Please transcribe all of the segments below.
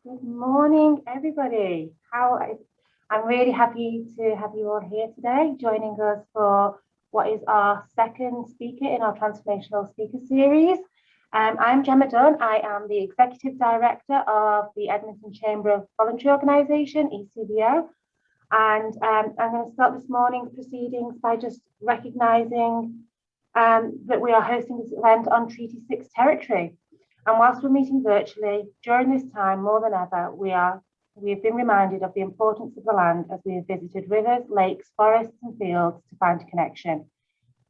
Good morning, everybody. I'm really happy to have you all here today, joining us for what is our second speaker in our Transformational Speaker Series. I'm Gemma Dunn. I am the Executive Director of the Edmonton Chamber of Voluntary Organisation, ECVO. And I'm going to start this morning's proceedings by just recognising that we are hosting this event on Treaty 6 territory. And whilst we're meeting virtually, during this time, more than ever, we have been reminded of the importance of the land as we have visited rivers, lakes, forests and fields to find a connection.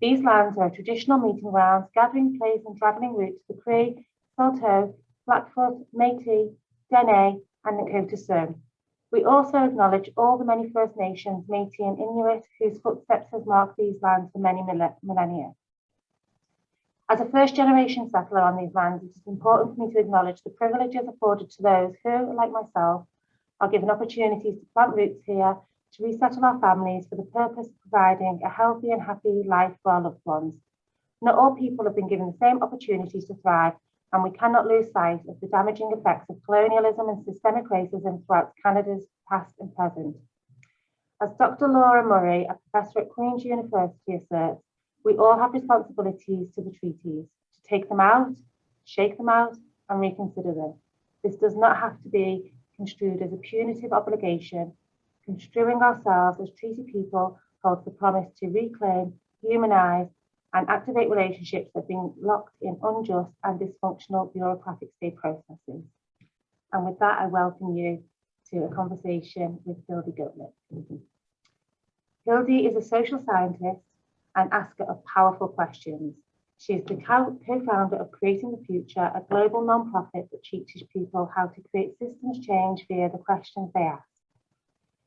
These lands are traditional meeting grounds, gathering place and travelling routes for Cree, Saulteaux, Blackfoot, Métis, Dene and Nakota Sioux. We also acknowledge all the many First Nations, Métis and Inuit whose footsteps have marked these lands for many millennia. As a first-generation settler on these lands, it is important for me to acknowledge the privileges afforded to those who, like myself, are given opportunities to plant roots here, to resettle our families for the purpose of providing a healthy and happy life for our loved ones. Not all people have been given the same opportunities to thrive, and we cannot lose sight of the damaging effects of colonialism and systemic racism throughout Canada's past and present. As Dr. Laura Murray, a professor at Queen's University, asserts, we all have responsibilities to the treaties, to take them out, shake them out, and reconsider them. This does not have to be construed as a punitive obligation. Construing ourselves as treaty people holds the promise to reclaim, humanise, and activate relationships that have been locked in unjust and dysfunctional bureaucratic state processes. And with that, I welcome you to a conversation with Hildy Gottlieb. Hildy is a social scientist and asker of powerful questions. She is the co-founder of Creating the Future, a global nonprofit that teaches people how to create systems change via the questions they ask.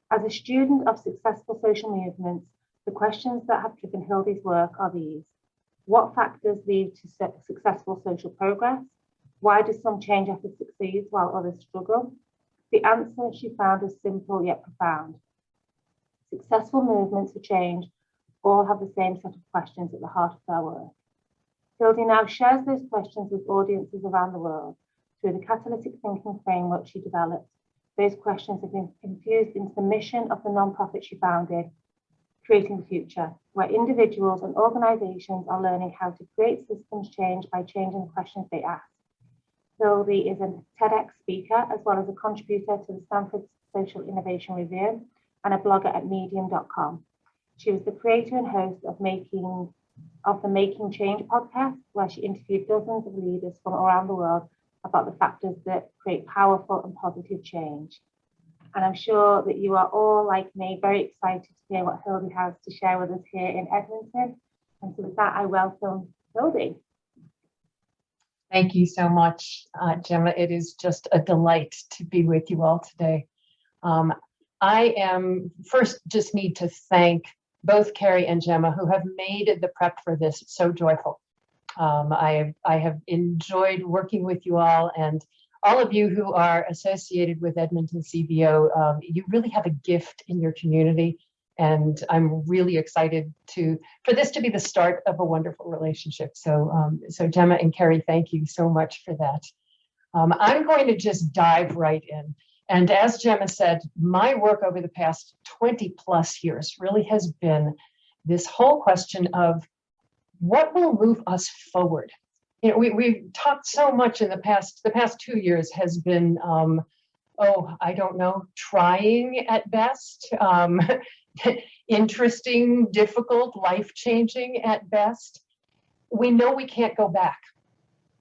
As a student of successful social movements, the questions that have driven Hildy's work are these. What factors lead to successful social progress? Why do some change efforts succeed while others struggle? The answer she found was simple yet profound. Successful movements for change all have the same set of questions at the heart of their work. Hildy now shares those questions with audiences around the world through the catalytic thinking framework she developed. Those questions have been infused into the mission of the nonprofit she founded, Creating the Future, where individuals and organizations are learning how to create systems change by changing the questions they ask. Hildy is a TEDx speaker, as well as a contributor to the Stanford Social Innovation Review and a blogger at medium.com. She was the creator and host of the Making Change podcast, where she interviewed dozens of leaders from around the world about the factors that create powerful and positive change. And I'm sure that you are all, like me, very excited to hear what Hildy has to share with us here in Edmonton. And so with that, I welcome Hildy. Thank you so much, Gemma. It is just a delight to be with you all today. I just need to thank both Carrie and Gemma, who have made the prep for this so joyful. I have enjoyed working with you all, and all of you who are associated with Edmonton CVO, you really have a gift in your community, and I'm really excited for this to be the start of a wonderful relationship. So Gemma and Carrie, thank you so much for that. I'm going to just dive right in. And as Gemma said, my work over the past 20 plus years really has been this whole question of what will move us forward. You know, we've talked so much in the past 2 years has been, I don't know, trying at best, interesting, difficult, life-changing at best. We know we can't go back.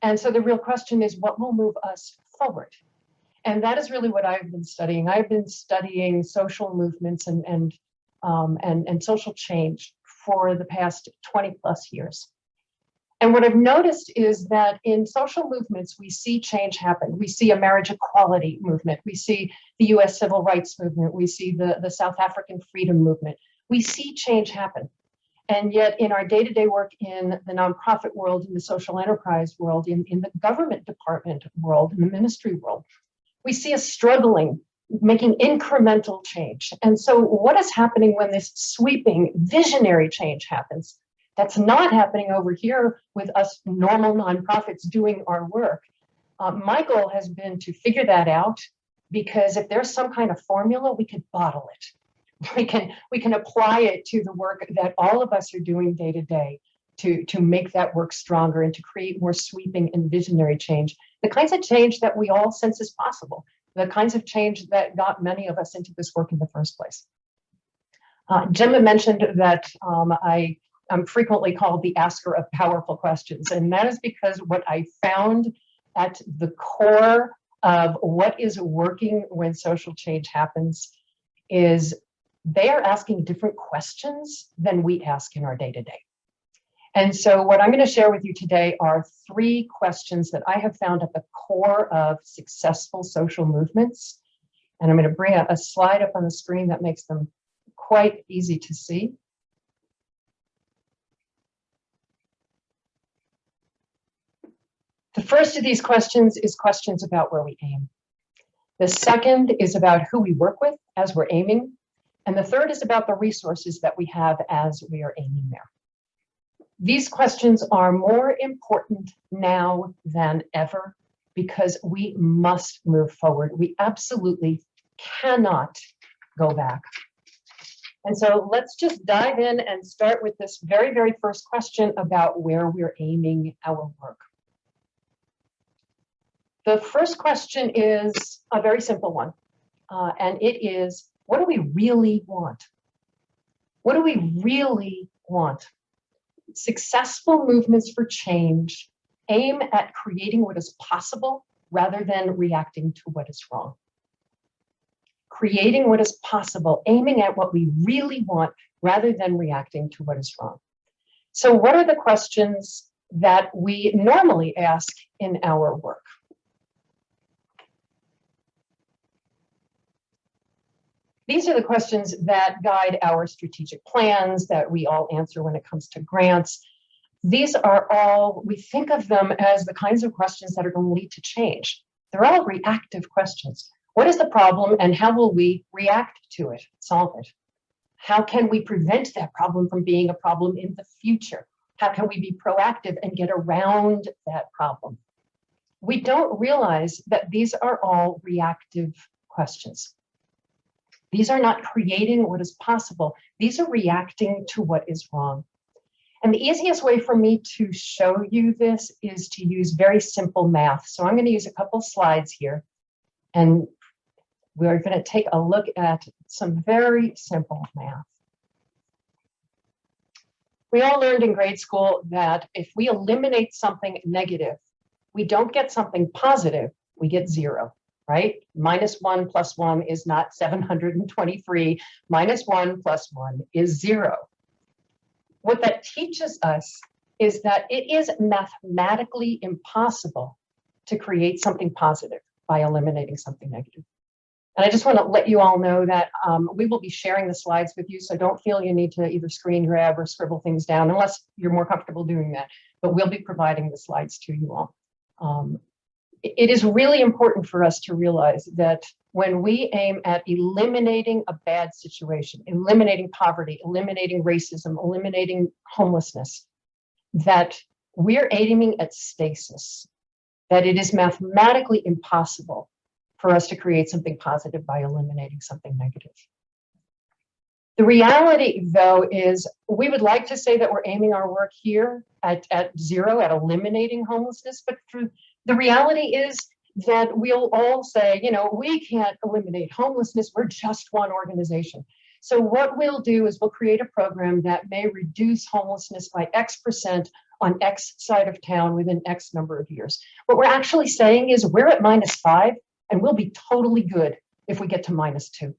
And so the real question is, what will move us forward? And that is really what I've been studying. I've been studying social movements and social change for the past 20 plus years. And what I've noticed is that in social movements, we see change happen. We see a marriage equality movement. We see the US civil rights movement. We see the South African freedom movement. We see change happen. And yet in our day-to-day work in the nonprofit world, in the social enterprise world, in the government department world, in the ministry world, we see us struggling, making incremental change. And so what is happening when this sweeping, visionary change happens? That's not happening over here with us normal nonprofits doing our work. My goal has been to figure that out, because if there's some kind of formula, we could bottle it. We can apply it to the work that all of us are doing day to day to make that work stronger and to create more sweeping and visionary change. The kinds of change that we all sense is possible, the kinds of change that got many of us into this work in the first place. Gemma mentioned that I'm frequently called the asker of powerful questions, and that is because what I found at the core of what is working when social change happens is they are asking different questions than we ask in our day-to-day. And so what I'm going to share with you today are 3 questions that I have found at the core of successful social movements. And I'm going to bring a slide up on the screen that makes them quite easy to see. The first of these questions is questions about where we aim. The second is about who we work with as we're aiming. And the third is about the resources that we have as we are aiming there. These questions are more important now than ever because we must move forward. We absolutely cannot go back. And so let's just dive in and start with this very, very first question about where we're aiming our work. The first question is a very simple one, and it is, what do we really want? What do we really want? Successful movements for change aim at creating what is possible rather than reacting to what is wrong. Creating what is possible, aiming at what we really want rather than reacting to what is wrong. So what are the questions that we normally ask in our work? These are the questions that guide our strategic plans that we all answer when it comes to grants. These are all, we think of them as the kinds of questions that are going to lead to change. They're all reactive questions. What is the problem and how will we react to it, solve it? How can we prevent that problem from being a problem in the future? How can we be proactive and get around that problem? We don't realize that these are all reactive questions. These are not creating what is possible. These are reacting to what is wrong. And the easiest way for me to show you this is to use very simple math. So I'm going to use a couple slides here, and we're going to take a look at some very simple math. We all learned in grade school that if we eliminate something negative, we don't get something positive, we get 0. Right? -1 + 1 is not 723. -1 + 1 is 0. What that teaches us is that it is mathematically impossible to create something positive by eliminating something negative. And I just want to let you all know that we will be sharing the slides with you, so don't feel you need to either screen grab or scribble things down unless you're more comfortable doing that. But we'll be providing the slides to you all. It is really important for us to realize that when we aim at eliminating a bad situation, eliminating poverty, eliminating racism, eliminating homelessness, that we're aiming at stasis, that it is mathematically impossible for us to create something positive by eliminating something negative. The reality, though, is we would like to say that we're aiming our work here at 0, at eliminating homelessness, but the reality is that we'll all say, you know, we can't eliminate homelessness, we're just one organization. So what we'll do is we'll create a program that may reduce homelessness by X% on X side of town within X number of years. What we're actually saying is we're at -5 and we'll be totally good if we get to -2.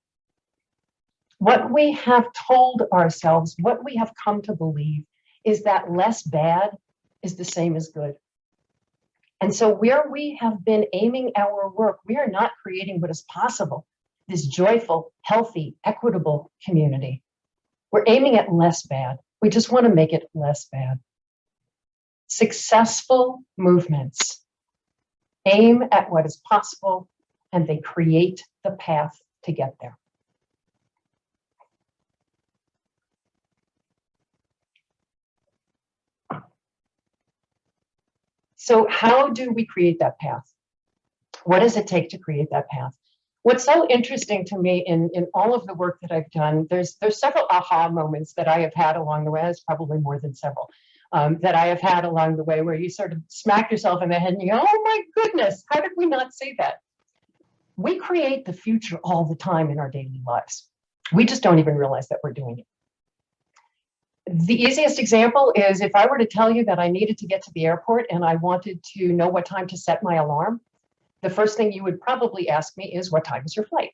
What we have told ourselves, what we have come to believe is that less bad is the same as good. And so where we have been aiming our work, we are not creating what is possible, this joyful, healthy, equitable community. We're aiming at less bad. We just want to make it less bad. Successful movements aim at what is possible and they create the path to get there. So how do we create that path? What does it take to create that path? What's so interesting to me in all of the work that I've done, there's several aha moments that I have had along the way. There's probably more than several that I have had along the way, where you sort of smack yourself in the head and you go, oh my goodness, how did we not see that? We create the future all the time in our daily lives. We just don't even realize that we're doing it. The easiest example is if I were to tell you that I needed to get to the airport and I wanted to know what time to set my alarm, the first thing you would probably ask me is, what time is your flight?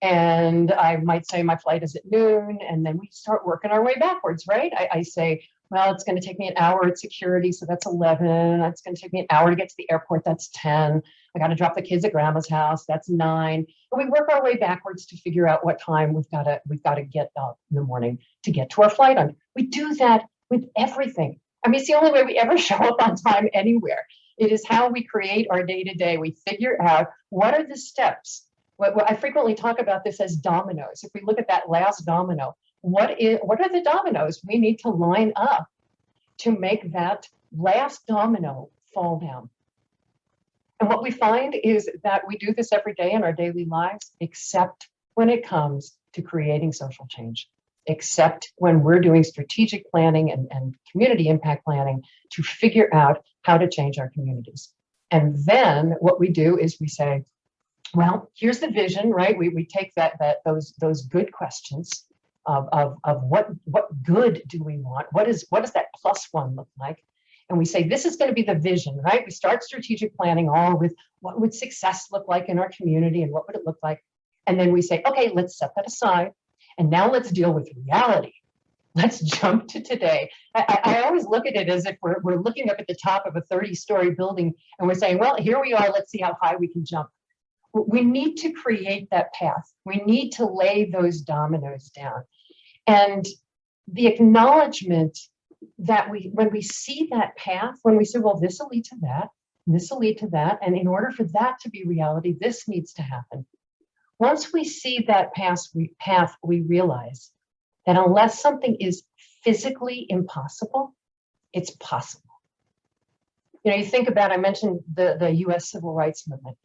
And I might say my flight is at noon, and then we start working our way backwards, right? I say, well, it's going to take me an hour at security, so that's 11. It's going to take me an hour to get to the airport, that's 10. I got to drop the kids at grandma's house, that's 9. And we work our way backwards to figure out what time we've got to get up in the morning to get to our flight on. We do that with everything. I mean, it's the only way we ever show up on time anywhere. It is how we create our day-to-day. We figure out what are the steps. I frequently talk about this as dominoes. If we look at that last domino, what are the dominoes we need to line up to make that last domino fall down? And what we find is that we do this every day in our daily lives, except when it comes to creating social change, except when we're doing strategic planning and community impact planning to figure out how to change our communities. And then what we do is we say, well, here's the vision, right? We take those good questions of what good do we want? What does that +1 look like? And we say, this is going to be the vision, right? We start strategic planning all with what would success look like in our community and what would it look like? And then we say, okay, let's set that aside. And now let's deal with reality. Let's jump to today. I always look at it as if we're looking up at the top of a 30-story building and we're saying, well, here we are, let's see how high we can jump. We need to create that path. We need to lay those dominoes down. And the acknowledgement that when we see that path, when we say, well, this will lead to that, and this will lead to that, and in order for that to be reality, this needs to happen. Once we see that path, we realize that unless something is physically impossible, it's possible. You know, you think about, I mentioned the US Civil Rights Movement.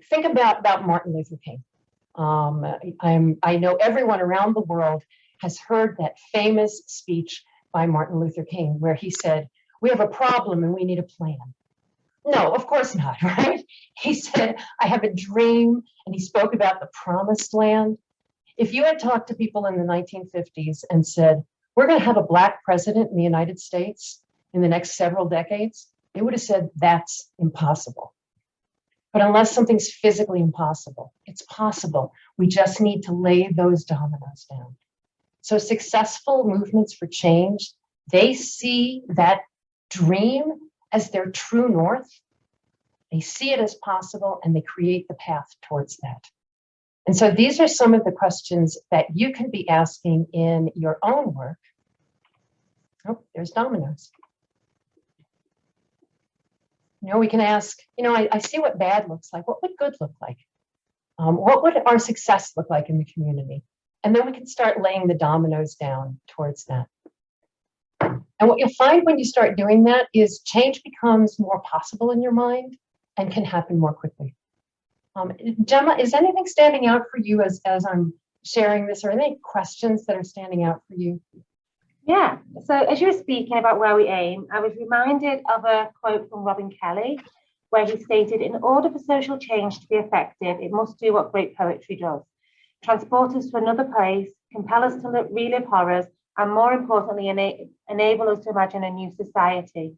Think about Martin Luther King. I know everyone around the world has heard that famous speech by Martin Luther King, where he said, we have a problem and we need a plan. No, of course not, right? He said, I have a dream, and he spoke about the promised land. If you had talked to people in the 1950s and said, we're going to have a Black president in the United States in the next several decades, they would have said, that's impossible. But unless something's physically impossible, it's possible. We just need to lay those dominoes down. So successful movements for change, they see that dream as their true north. They see it as possible and they create the path towards that. And so these are some of the questions that you can be asking in your own work. Oh, there's dominoes. You know, we can ask, you know, I see what bad looks like. What would good look like? What would our success look like in the community? And then we can start laying the dominoes down towards that. And what you'll find when you start doing that is change becomes more possible in your mind and can happen more quickly. Gemma, is anything standing out for you as I'm sharing this, or any questions that are standing out for you? Yeah, so as you were speaking about where we aim, I was reminded of a quote from Robin Kelly, where he stated, in order for social change to be effective, it must do what great poetry does. Transport us to another place, compel us to relive horrors, and more importantly, enable us to imagine a new society.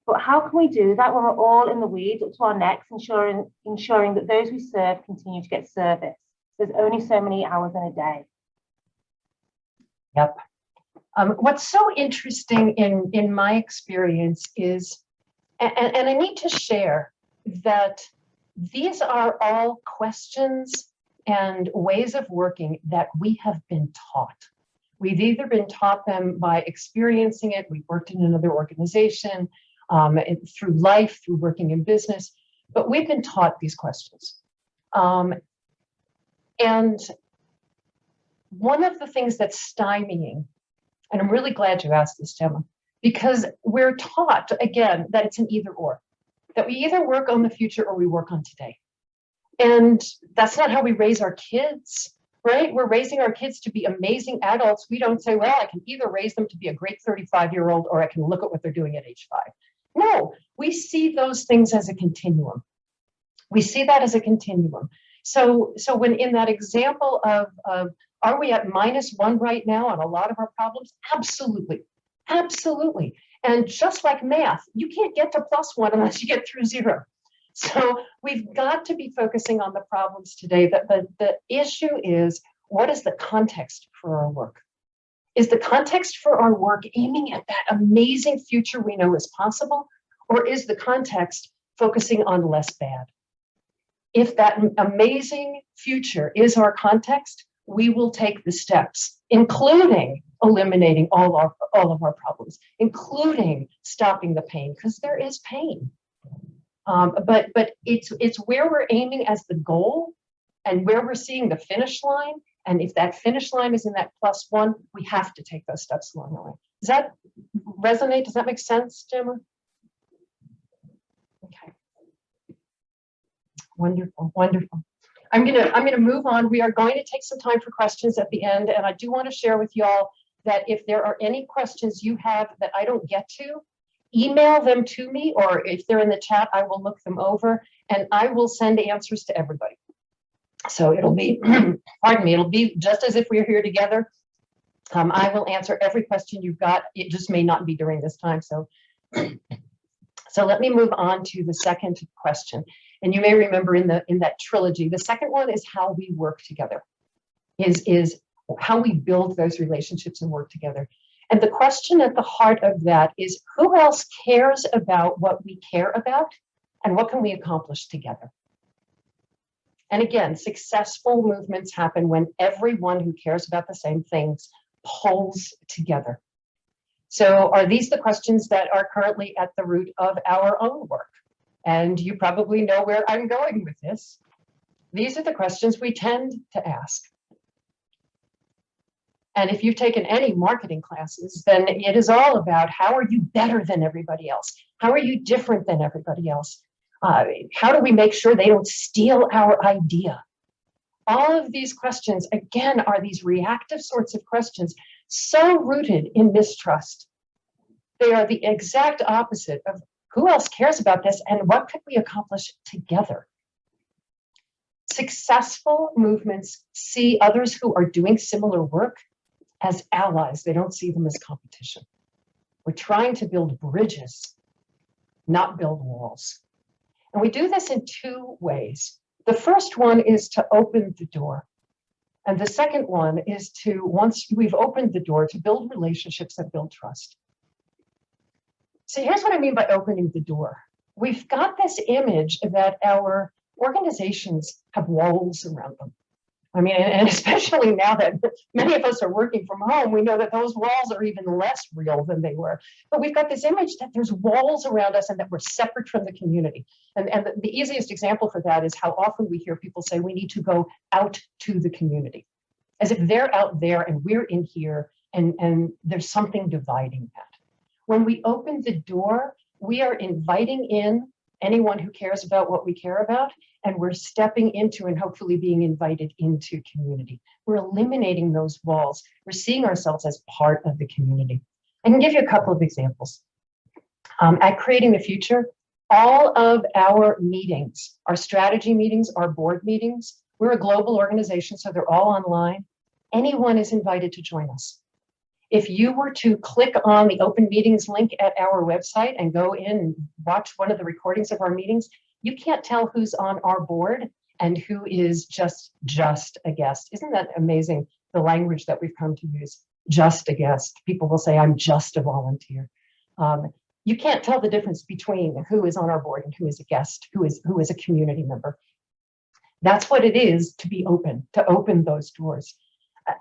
But how can we do that when we're all in the weeds up to our necks, ensuring that those we serve continue to get service? There's only so many hours in a day. Yep. What's so interesting in my experience is, and I need to share that these are all questions and ways of working that we have been taught. We've either been taught them by experiencing it, we've worked in another organization, through life, through working in business, but we've been taught these questions. And one of the things that's stymieing, and I'm really glad you asked this, Gemma, because we're taught, again, that it's an either or, that we either work on the future or we work on today. And that's not how we raise our kids, right? We're raising our kids to be amazing adults. We don't say, well, I can either raise them to be a great 35-year-old or I can look at what they're doing at age 5. No, we see those things as a continuum. We see that as a continuum. So when in that example of are we at -1 right now on a lot of our problems? Absolutely, absolutely. And just like math, you can't get to +1 unless you get through 0. So we've got to be focusing on the problems today. The issue is, what is the context for our work? Is the context for our work aiming at that amazing future we know is possible? Or is the context focusing on less bad? If that amazing future is our context, we will take the steps, including eliminating all of our problems, including stopping the pain, because there is pain. But it's where we're aiming as the goal and where we're seeing the finish line. And if that finish line is in that +1, we have to take those steps along the way. Does that resonate? Does that make sense, Jim? Okay. Wonderful, wonderful. I'm gonna move on. We are going to take some time for questions at the end, and I do want to share with y'all that if there are any questions you have that I don't get to, email them to me, or if they're in the chat, I will look them over and I will send answers to everybody. So it'll be, pardon me, it'll be just as if we're here together. I will answer every question you've got. It just may not be during this time. So let me move on to the second question. And you may remember in that trilogy, the second one is how we work together, is how we build those relationships and work together. And the question at the heart of that is, who else cares about what we care about, and what can we accomplish together? And again, successful movements happen when everyone who cares about the same things pulls together. So are these the questions that are currently at the root of our own work? And you probably know where I'm going with this. These are the questions we tend to ask. And if you've taken any marketing classes, then it is all about, how are you better than everybody else? How are you different than everybody else? How do we make sure they don't steal our idea? All of these questions, again, are these reactive sorts of questions, so rooted in mistrust. They are the exact opposite of, who else cares about this and what could we accomplish together? Successful movements see others who are doing similar work as allies. They don't see them as competition. We're trying to build bridges, not build walls. And we do this in 2 ways. The first one is to open the door. And the second one is to, once we've opened the door, to build relationships that build trust. So here's what I mean by opening the door. We've got this image that our organizations have walls around them. I mean, and especially now that many of us are working from home, we know that those walls are even less real than they were. But we've got this image that there's walls around us and that we're separate from the community. And the easiest example for that is how often we hear people say we need to go out to the community, as if they're out there and we're in here, and there's something dividing that. When we open the door, we are inviting in anyone who cares about what we care about, and we're stepping into and hopefully being invited into community. We're eliminating those walls. We're seeing ourselves as part of the community. I can give you a couple of examples. At Creating the Future, all of our meetings, our strategy meetings, our board meetings, we're a global organization, so they're all online. Anyone is invited to join us. If you were to click on the open meetings link at our website and go in and watch one of the recordings of our meetings, you can't tell who's on our board and who is just a guest. Isn't that amazing, the language that we've come to use? Just a guest. People will say, I'm just a volunteer. You can't tell the difference between who is on our board and who is a guest, who is a community member. That's what it is to be open, to open those doors.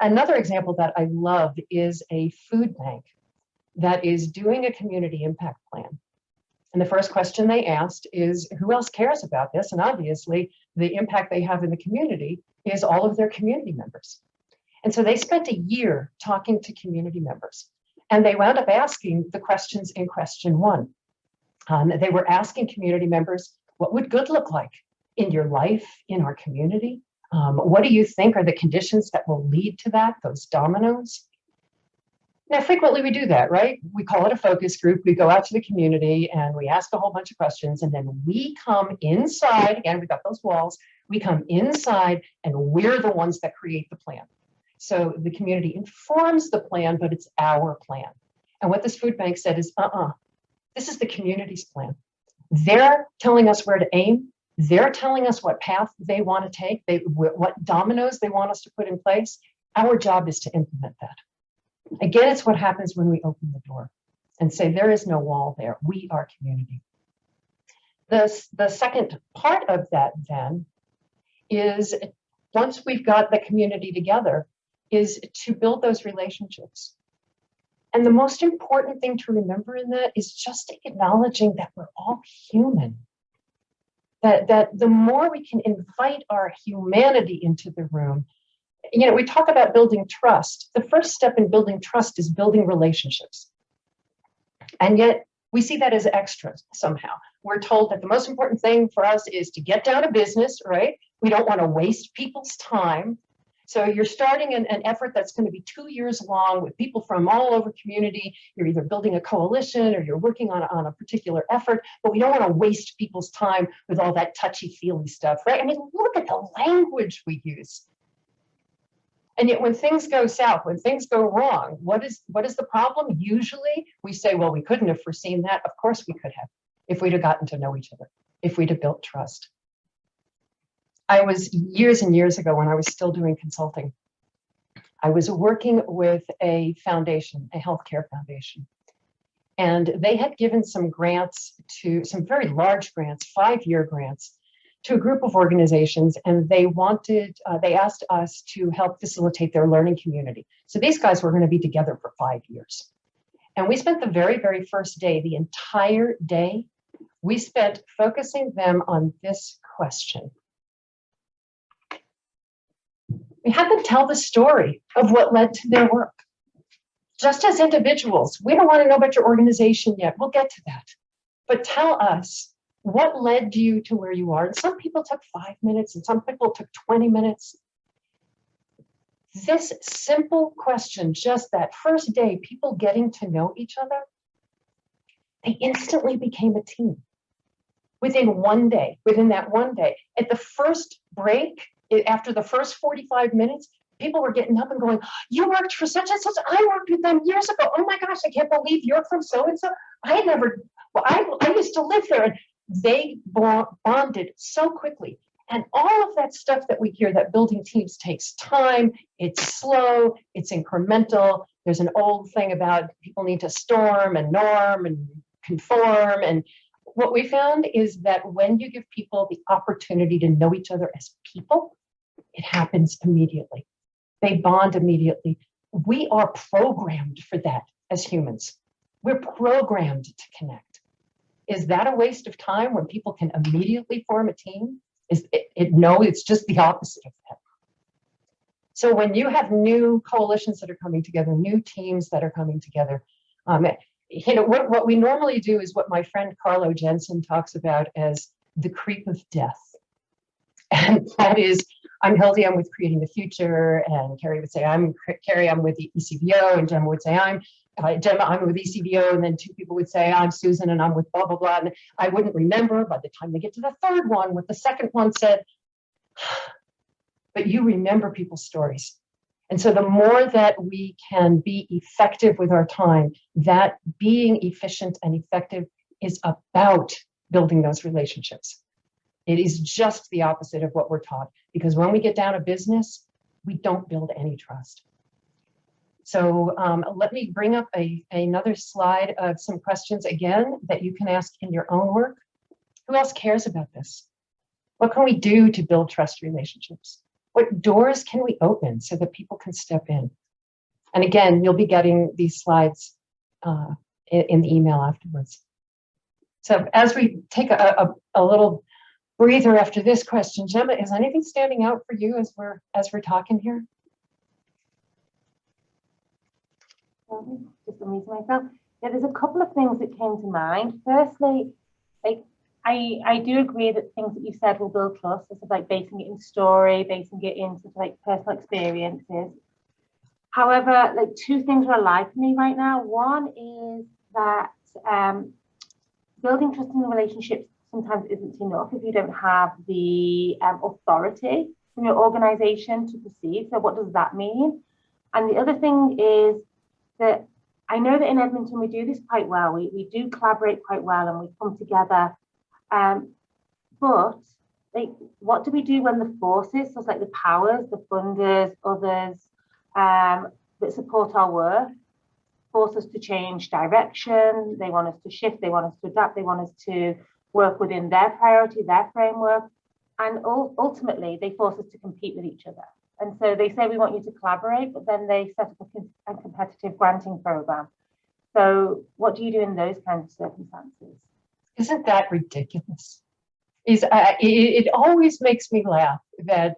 Another example that I love is a food bank that is doing a community impact plan. And the first question they asked is, who else cares about this? And obviously, the impact they have in the community is all of their community members. And so they spent a year talking to community members. And they wound up asking the questions in question 1. They were asking community members, what would good look like? in your life, in our community? What do you think are the conditions that will lead to that, those dominoes? Now, frequently we do that, right? We call it a focus group. We go out to the community and we ask a whole bunch of questions, and then we come inside. Again, we've got those walls. We come inside and we're the ones that create the plan. So the community informs the plan, but it's our plan. And what this food bank said is, this is the community's plan. They're telling us where to aim. They're telling us what path they want to take, what dominoes they want us to put in place. Our job is to implement that. Again, it's what happens when we open the door and say, there is no wall there. We are community. The second part of that then is, once we've got the community together, is to build those relationships. And the most important thing to remember in that is just acknowledging that we're all human. That the more we can invite our humanity into the room, we talk about building trust. The first step in building trust is building relationships. And yet we see that as extra somehow. We're told that the most important thing for us is to get down to business, right? We don't want to waste people's time. So you're starting an effort that's going to be 2 years long with people from all over community. You're either building a coalition or you're working on a particular effort, but we don't want to waste people's time with all that touchy-feely stuff, right? I mean, look at the language we use. And yet when things go south, when things go wrong, what is the problem? Usually we say, well, we couldn't have foreseen that. Of course we could have, if we'd have gotten to know each other, if we'd have built trust. I was years and years ago, when I was still doing consulting, I was working with a foundation, a healthcare foundation. And they had given some grants to, some very large grants, 5-year grants, to a group of organizations, and they asked us to help facilitate their learning community. So these guys were going to be together for 5 years. And we spent the very, very first day, the entire day, we spent focusing them on this question. We had them tell the story of what led to their work. Just as individuals, we don't want to know about your organization yet. We'll get to that. But tell us, what led you to where you are? And some people took 5 minutes and some people took 20 minutes. This simple question, just that first day, people getting to know each other, they instantly became a team. Within one day, within that one day, at the first break, after the first 45 minutes, people were getting up and going, you worked for such and such, I worked with them years ago. Oh my gosh, I can't believe you're from so-and-so. I used to live there. And they bonded so quickly. And all of that stuff that we hear, that building teams takes time, it's slow, it's incremental. There's an old thing about people need to storm and norm and conform. And what we found is that when you give people the opportunity to know each other as people, it happens immediately. They bond immediately. We are programmed for that as humans. We're programmed to connect. Is that a waste of time when people can immediately form a team? No, it's just the opposite of that. So when you have new coalitions that are coming together, new teams that are coming together, what we normally do is what my friend Carlo Jensen talks about as the creep of death. And that is, I'm Hildy, I'm with Creating the Future, and Carrie would say, I'm Carrie, I'm with the ECBO, and Gemma would say, I'm with ECBO, and then two people would say, I'm Susan, and I'm with blah, blah, blah. And I wouldn't remember by the time they get to the third one what the second one said. But you remember people's stories. And so the more that we can be effective with our time, that being efficient and effective is about building those relationships. It is just the opposite of what we're taught, because when we get down to business, we don't build any trust. So let me bring up another slide of some questions again that you can ask in your own work. Who else cares about this? What can we do to build trust relationships? What doors can we open so that people can step in? And again, you'll be getting these slides in the email afterwards. So as we take a little breather after this question, Gemma, is anything standing out for you as we're talking here? Just amusing myself. Yeah, there's a couple of things that came to mind. Firstly, like, I do agree that things that you said will build trust. This is like basing it in story, basing it into like personal experiences. However, like two things are alive for me right now. One is that building trust in relationships sometimes isn't enough if you don't have the authority from your organization to proceed. So what does that mean? And the other thing is that I know that in Edmonton we do this quite well. We do collaborate quite well and we come together. But like, what do we do when the forces, so it's like the powers, the funders, others that support our work, force us to change direction? They want us to shift, they want us to adapt, they want us to work within their priority, their framework, and ultimately they force us to compete with each other. And so they say we want you to collaborate, but then they set up a competitive granting program. So what do you do in those kinds of circumstances? Isn't that ridiculous? It always makes me laugh that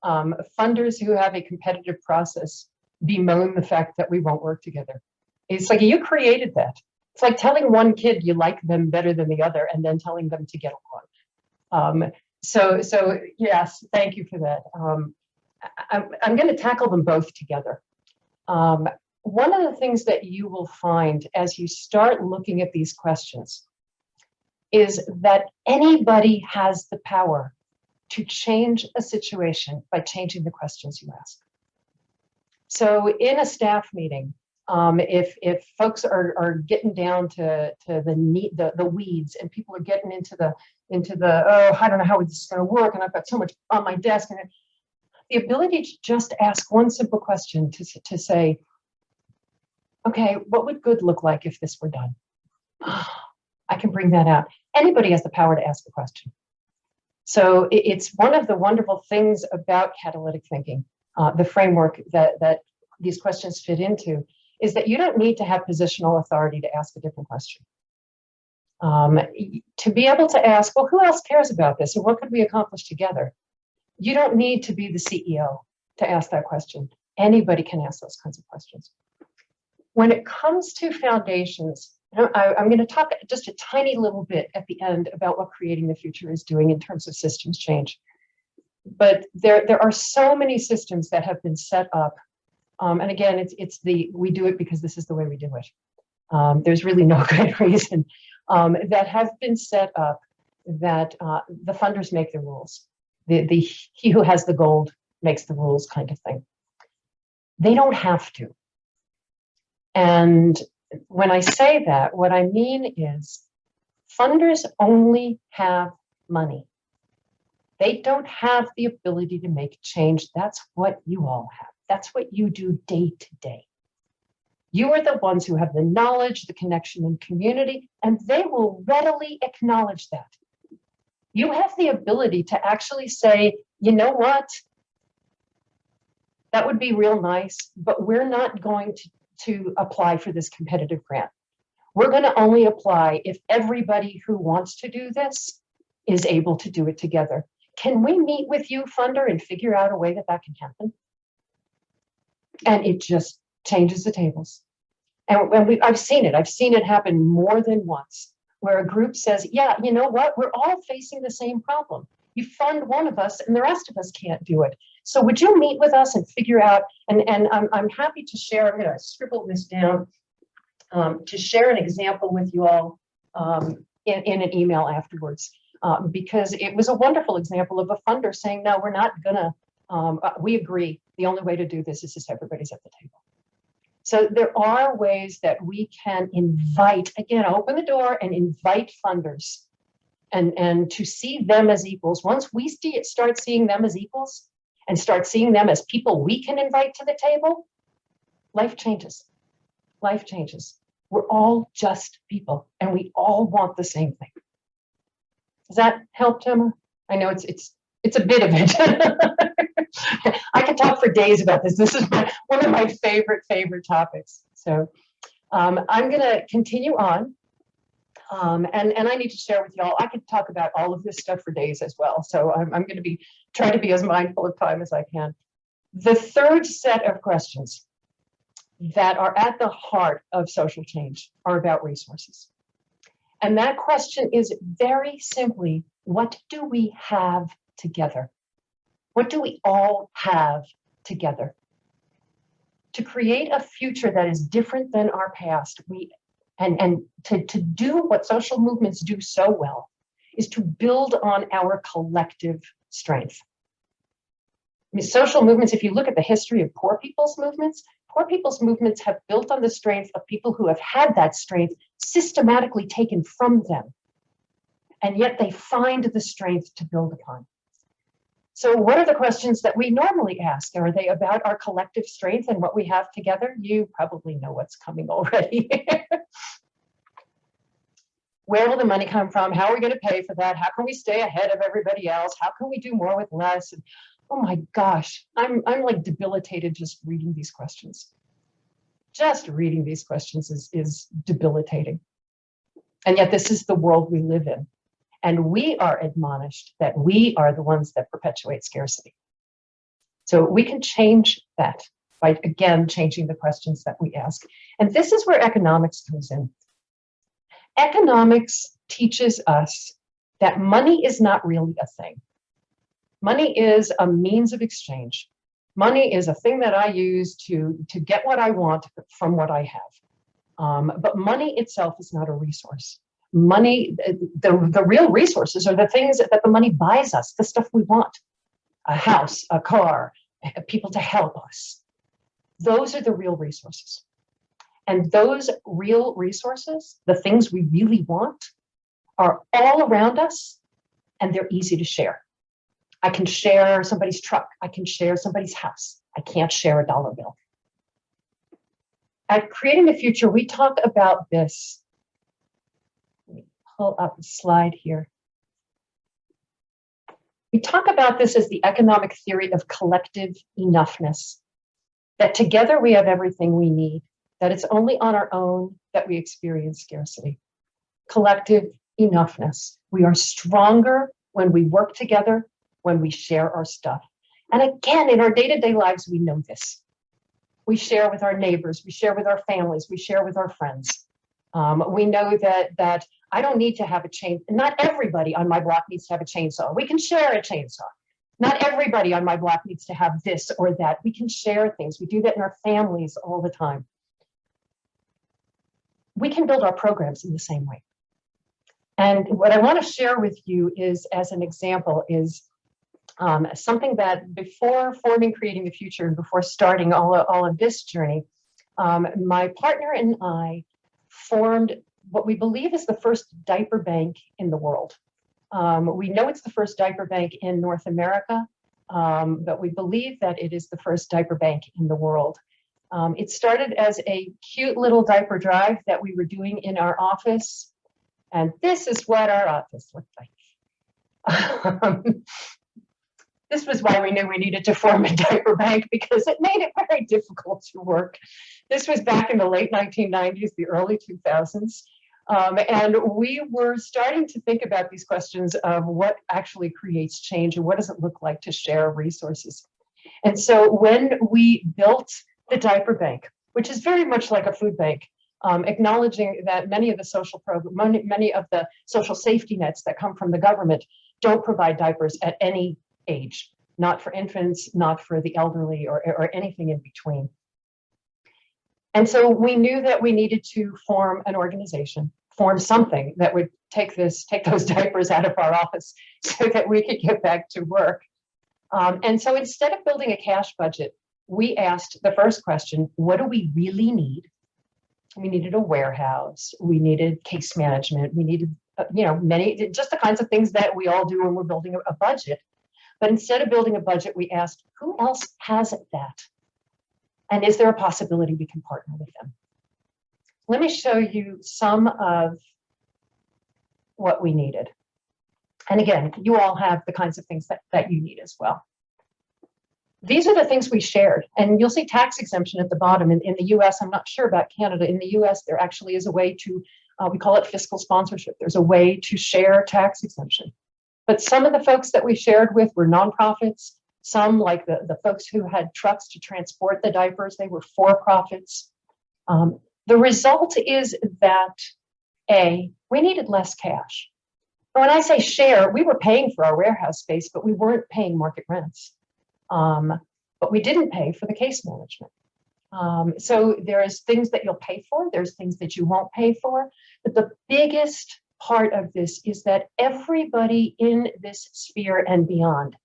funders who have a competitive process bemoan the fact that we won't work together. It's like, you created that. It's like telling one kid you like them better than the other and then telling them to get along. So yes, thank you for that. I'm going to tackle them both together. One of the things that you will find as you start looking at these questions is that anybody has the power to change a situation by changing the questions you ask. So in a staff meeting, if folks are getting down to the weeds and people are getting into the oh, I don't know how this is going to work and I've got so much on my desk, and the ability to just ask one simple question to say, okay, what would good look like if this were done? I can bring that out. Anybody has the power to ask a question. So it's one of the wonderful things about catalytic thinking, the framework that these questions fit into, is that you don't need to have positional authority to ask a different question. To be able to ask, well, who else cares about this? Or what could we accomplish together? You don't need to be the CEO to ask that question. Anybody can ask those kinds of questions. When it comes to foundations, I'm going to talk just a tiny little bit at the end about what Creating the Future is doing in terms of systems change. But there are so many systems that have been set up. And again, we do it because this is the way we do it. There's really no good reason that have been set up that the funders make the rules. He who has the gold makes the rules kind of thing. They don't have to. And when I say that, what I mean is funders only have money. They don't have the ability to make change. That's what you all have. That's what you do day to day. You are the ones who have the knowledge, the connection, and community, and they will readily acknowledge that. You have the ability to actually say, you know what? That would be real nice, but we're not going to apply for this competitive grant. We're going to only apply if everybody who wants to do this is able to do it together. Can we meet with you, funder, and figure out a way that can happen? And it just changes the tables. And I've seen it happen more than once, where a group says, yeah, you know what? We're all facing the same problem. You fund one of us and the rest of us can't do it. So would you meet with us and figure out, and I'm happy to share, I'm going to scribble this down, to share an example with you all in an email afterwards, because it was a wonderful example of a funder saying, no, we're not going to, we agree, the only way to do this is if everybody's at the table. So there are ways that we can invite, again, open the door and invite funders and to see them as equals. Once we start seeing them as equals and start seeing them as people we can invite to the table, life changes. Life changes. We're all just people and we all want the same thing. Does that help, Gemma? I know it's a bit of it. I could talk for days about this. This is one of my favorite topics. So I'm going to continue on. And I need to share with y'all, I could talk about all of this stuff for days as well. So I'm going to try to be as mindful of time as I can. The third set of questions that are at the heart of social change are about resources. And that question is very simply, what do we have together? What do we all have together? To create a future that is different than our past, to do what social movements do so well is to build on our collective strength. I mean, social movements, if you look at the history of poor people's movements have built on the strength of people who have had that strength systematically taken from them. And yet they find the strength to build upon. So what are the questions that we normally ask? Are they about our collective strength and what we have together? You probably know what's coming already. Where will the money come from? How are we going to pay for that? How can we stay ahead of everybody else? How can we do more with less? And, oh my gosh, I'm like debilitated just reading these questions. Just reading these questions is debilitating. And yet this is the world we live in. And we are admonished that we are the ones that perpetuate scarcity. So we can change that by, again, changing the questions that we ask. And this is where economics comes in. Economics teaches us that money is not really a thing. Money is a means of exchange. Money is a thing that I use to get what I want from what I have. But money itself is not a resource. Money, the real resources are the things that the money buys us, the stuff we want. A house, a car, people to help us. Those are the real resources. And those real resources, the things we really want, are all around us, and they're easy to share. I can share somebody's truck. I can share somebody's house. I can't share a dollar bill. At Creating the Future, we talk about this. Let me pull up a slide here. We talk about this as the economic theory of collective enoughness, that together we have everything we need, that it's only on our own that we experience scarcity. Collective enoughness. We are stronger when we work together, when we share our stuff. And again, in our day-to-day lives, we know this. We share with our neighbors, we share with our families, we share with our friends. We know that I don't need to have a chain. Not everybody on my block needs to have a chainsaw. We can share a chainsaw. Not everybody on my block needs to have this or that. We can share things. We do that in our families all the time. We can build our programs in the same way. And what I want to share with you is, as an example, is something that before forming Creating the Future and before starting all of this journey, my partner and I formed what we believe is the first diaper bank in the world. We know it's the first diaper bank in North America, but we believe that it is the first diaper bank in the world. It started as a cute little diaper drive that we were doing in our office. And this is what our office looked like. This was why we knew we needed to form a diaper bank, because it made it very difficult to work. This was back in the late 1990s, the early 2000s. And we were starting to think about these questions of what actually creates change and what does it look like to share resources. And so when we built the diaper bank, which is very much like a food bank, acknowledging that many of the social safety nets that come from the government don't provide diapers at any age, not for infants, not for the elderly, or anything in between. And so we knew that we needed to form an organization, form something that would take those diapers out of our office so that we could get back to work. And so instead of building a cash budget, we asked the first question: what do we really need? We needed a warehouse. We needed case management. We needed, many, just the kinds of things that we all do when we're building a budget. But instead of building a budget, we asked, who else has that? And is there a possibility we can partner with them? Let me show you some of what we needed. And again, you all have the kinds of things that you need as well. These are the things we shared. And you'll see tax exemption at the bottom. In the US, I'm not sure about Canada. In the US, there actually is a way to, we call it fiscal sponsorship. There's a way to share tax exemption. But some of the folks that we shared with were nonprofits. Some, like the folks who had trucks to transport the diapers, they were for-profits. The result is that We needed less cash. When I say share, we were paying for our warehouse space, but we weren't paying market rents. But we didn't pay for the case management. So there's things that you'll pay for, there's things that you won't pay for. But the biggest part of this is that everybody in this sphere and beyond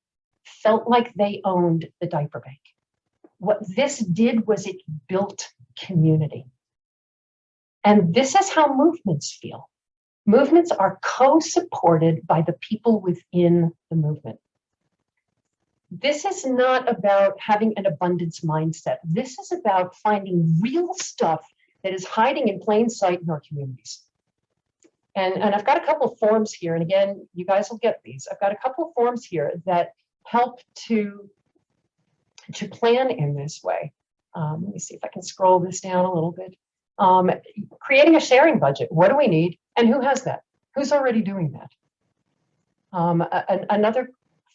felt like they owned the diaper bank. What this did was it built community. And this is how movements feel. Movements are co-supported by the people within the movement. This is not about having an abundance mindset. This is about finding real stuff that is hiding in plain sight in our communities. And I've got a couple of forms here. And again, you guys will get these. I've got a couple of forms here that help to plan in this way. Let me see if I can scroll this down a little bit. Creating a sharing budget. What do we need? And who has that? Who's already doing that? Another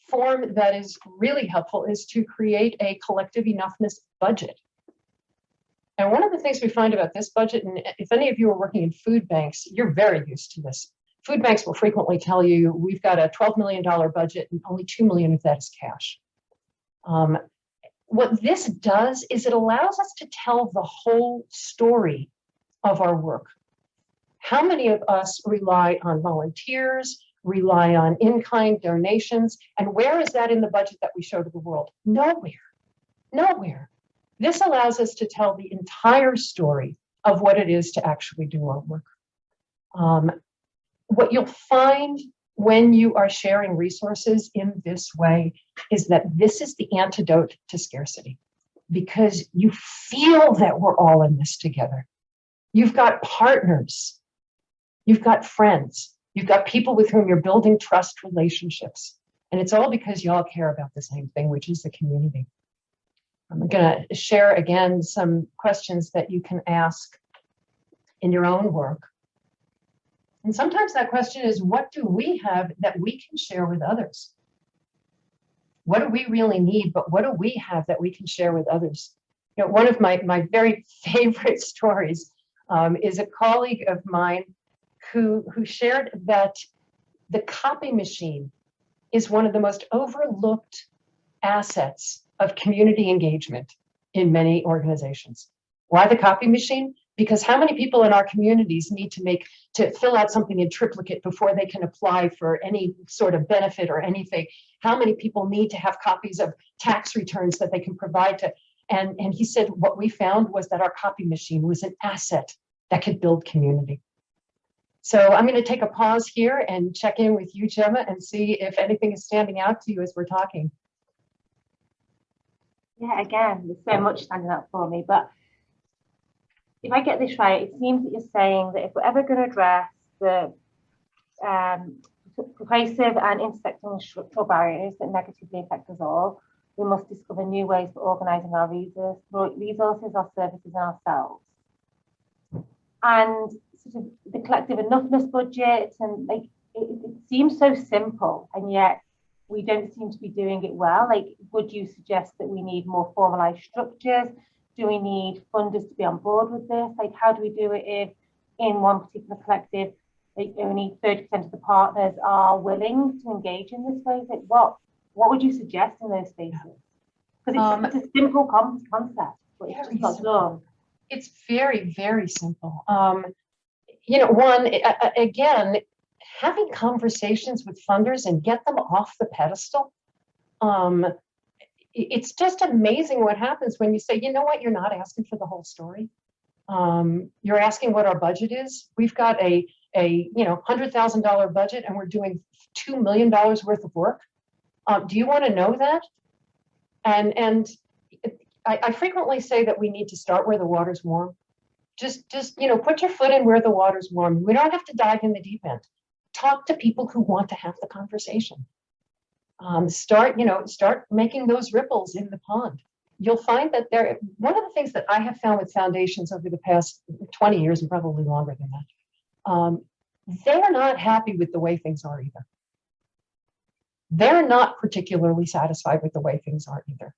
form that is really helpful is to create a collective enoughness budget. And one of the things we find about this budget, and if any of you are working in food banks, you're very used to this. Food banks will frequently tell you, we've got a $12 million budget and only $2 million of that is cash. What this does is it allows us to tell the whole story of our work. How many of us rely on volunteers, rely on in-kind donations, and where is that in the budget that we show to the world? Nowhere, nowhere. This allows us to tell the entire story of what it is to actually do our work. What you'll find when you are sharing resources in this way is that this is the antidote to scarcity, because you feel that we're all in this together. You've got partners, you've got friends, you've got people with whom you're building trust relationships. And it's all because you all care about the same thing, which is the community. I'm going to share again some questions that you can ask in your own work. And sometimes that question is, what do we have that we can share with others? What do we really need, but what do we have that we can share with others? You know, one of my very favorite stories is a colleague of mine who shared that the copy machine is one of the most overlooked assets of community engagement in many organizations. Why the copy machine? Because how many people in our communities need to fill out something in triplicate before they can apply for any sort of benefit or anything? How many people need to have copies of tax returns that they can provide to? And he said, what we found was that our copy machine was an asset that could build community. So I'm going to take a pause here and check in with you, Gemma, and see if anything is standing out to you as we're talking. Yeah, again, there's so much standing out for me, but if I get this right, it seems that you're saying that if we're ever going to address the pervasive and intersecting structural barriers that negatively affect us all, we must discover new ways for organising our resources, our services, and ourselves. And sort of the collective enoughness budget, and like it seems so simple, and yet we don't seem to be doing it well. Like, would you suggest that we need more formalised structures? Do we need funders to be on board with this? Like, how do we do it if in one particular collective, like only 30% of the partners are willing to engage in this way? Like, what would you suggest in those spaces? Because it's a simple concept, but it's just not done. It's very, very simple. You know, one, again, having conversations with funders and get them off the pedestal. It's just amazing what happens when you say, you know what, you're not asking for the whole story. You're asking what our budget is. We've got a $100,000 budget and we're doing $2 million worth of work. Do you want to know that? And I frequently say that we need to start where the water's warm. Just put your foot in where the water's warm. We don't have to dive in the deep end. Talk to people who want to have the conversation. Start making those ripples in the pond. You'll find that one of the things that I have found with foundations over the past 20 years and probably longer than that, they're not happy with the way things are either. They're not particularly satisfied with the way things are either.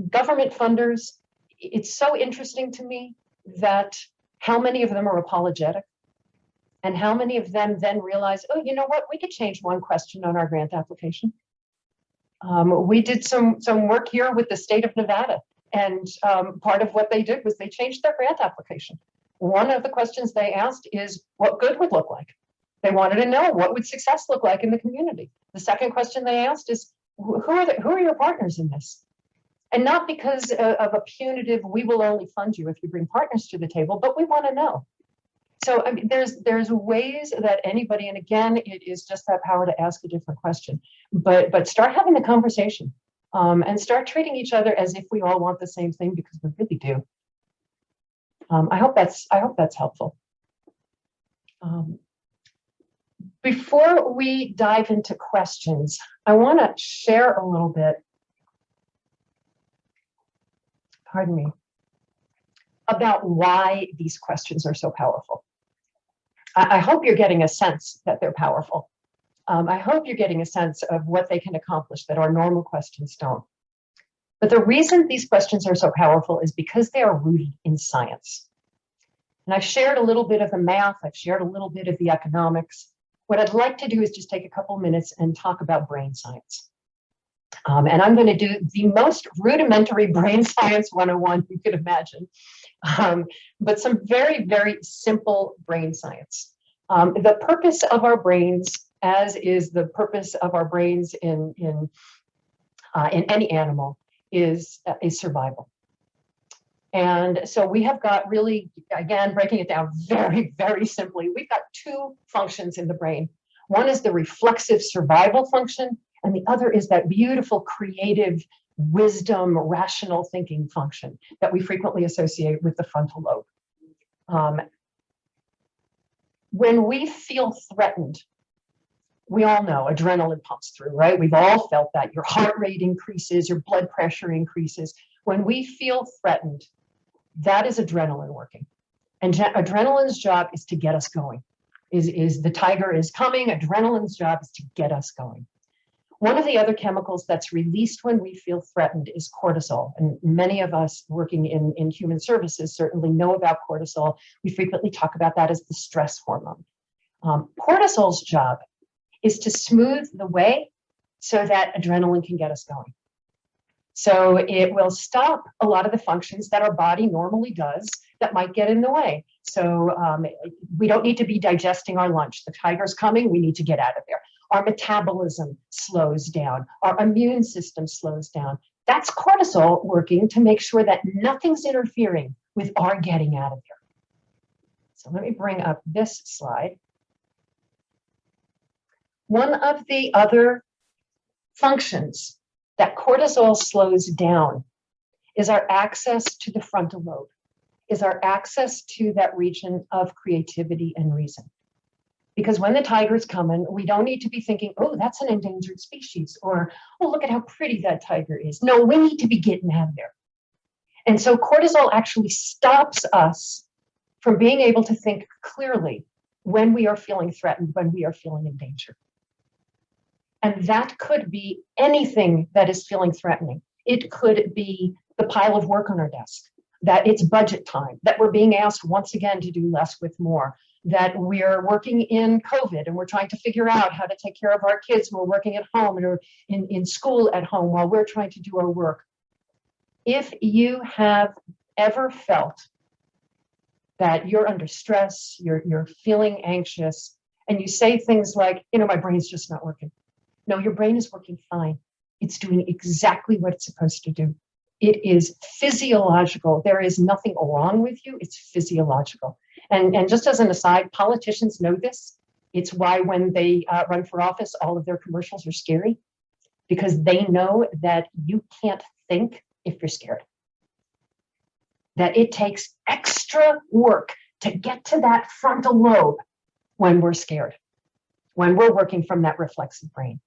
Government funders, it's so interesting to me that how many of them are apologetic. And how many of them then realize, oh, you know what, we could change one question on our grant application. We did some work here with the state of Nevada, and part of what they did was they changed their grant application. One of the questions they asked is what good would look like. They wanted to know what would success look like in the community. The second question they asked is who are your partners in this? And not because of a punitive, we will only fund you if you bring partners to the table, but we want to know. So I mean, there's ways that anybody, and again, it is just that power to ask a different question, but start having the conversation, and start treating each other as if we all want the same thing, because we really do. I hope that's helpful. Before we dive into questions, I want to share a little bit, pardon me, about why these questions are so powerful. I hope you're getting a sense that they're powerful. I hope you're getting a sense of what they can accomplish that our normal questions don't. But the reason these questions are so powerful is because they are rooted in science. And I've shared a little bit of the math, I've shared a little bit of the economics. What I'd like to do is just take a couple minutes and talk about brain science. And I'm going to do the most rudimentary brain science 101 you could imagine, but some very, very simple brain science. The purpose of our brains, as is the purpose of our brains in any animal, is survival. And so we have got really, again, breaking it down very, very simply, we've got two functions in the brain. One is the reflexive survival function, and the other is that beautiful, creative, wisdom, rational thinking function that we frequently associate with the frontal lobe. When we feel threatened, we all know adrenaline pumps through, right? We've all felt that. Your heart rate increases, your blood pressure increases. When we feel threatened, that is adrenaline working. And adrenaline's job is to get us going. Is the tiger is coming, adrenaline's job is to get us going. One of the other chemicals that's released when we feel threatened is cortisol. And many of us working in human services certainly know about cortisol. We frequently talk about that as the stress hormone. Cortisol's job is to smooth the way so that adrenaline can get us going. So it will stop a lot of the functions that our body normally does that might get in the way. So we don't need to be digesting our lunch. The tiger's coming, we need to get out of there. Our metabolism slows down. Our immune system slows down. That's cortisol working to make sure that nothing's interfering with our getting out of here. So let me bring up this slide. One of the other functions that cortisol slows down is our access to the frontal lobe, is our access to that region of creativity and reason. Because when the tiger's coming, we don't need to be thinking, oh, that's an endangered species, or, oh, look at how pretty that tiger is. No, we need to be getting out of there. And so cortisol actually stops us from being able to think clearly when we are feeling threatened, when we are feeling in danger. And that could be anything that is feeling threatening. It could be the pile of work on our desk, that it's budget time, that we're being asked once again to do less with more, that we're working in COVID and we're trying to figure out how to take care of our kids who are working at home and are in school at home while we're trying to do our work. If you have ever felt that you're under stress, you're feeling anxious, and you say things like, you know, my brain's just not working. No, your brain is working fine. It's doing exactly what it's supposed to do. It is physiological. There is nothing wrong with you. It's physiological. And just as an aside, politicians know this. It's why when they run for office, all of their commercials are scary, because they know that you can't think if you're scared. That it takes extra work to get to that frontal lobe when we're scared, when we're working from that reflexive brain.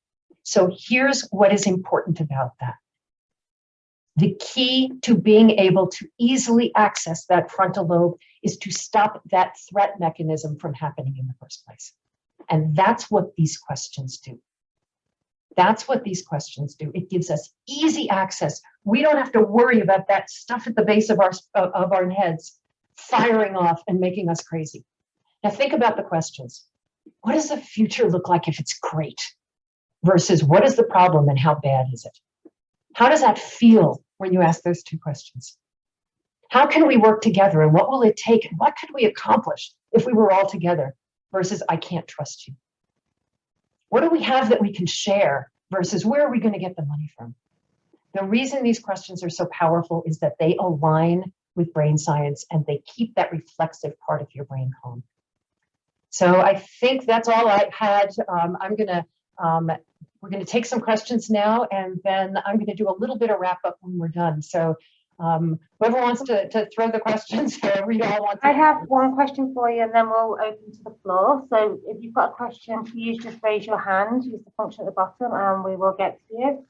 So here's what is important about that. The key to being able to easily access that frontal lobe is to stop that threat mechanism from happening in the first place. And that's what these questions do. That's what these questions do. It gives us easy access. We don't have to worry about that stuff at the base of our heads firing off and making us crazy. Now think about the questions. What does the future look like if it's great? Versus what is the problem and how bad is it? How does that feel when you ask those two questions? How can we work together and what will it take and what could we accomplish if we were all together versus I can't trust you? What do we have that we can share versus where are we going to get the money from? The reason these questions are so powerful is that they align with brain science and they keep that reflexive part of your brain calm. So I think that's all I had. We're going to take some questions now, and then I'm going to do a little bit of wrap up when we're done. So whoever wants to throw the questions, whoever you all want to. I have one question for you, and then we'll open to the floor. So if you've got a question, please just raise your hand, use the function at the bottom, and we will get to you.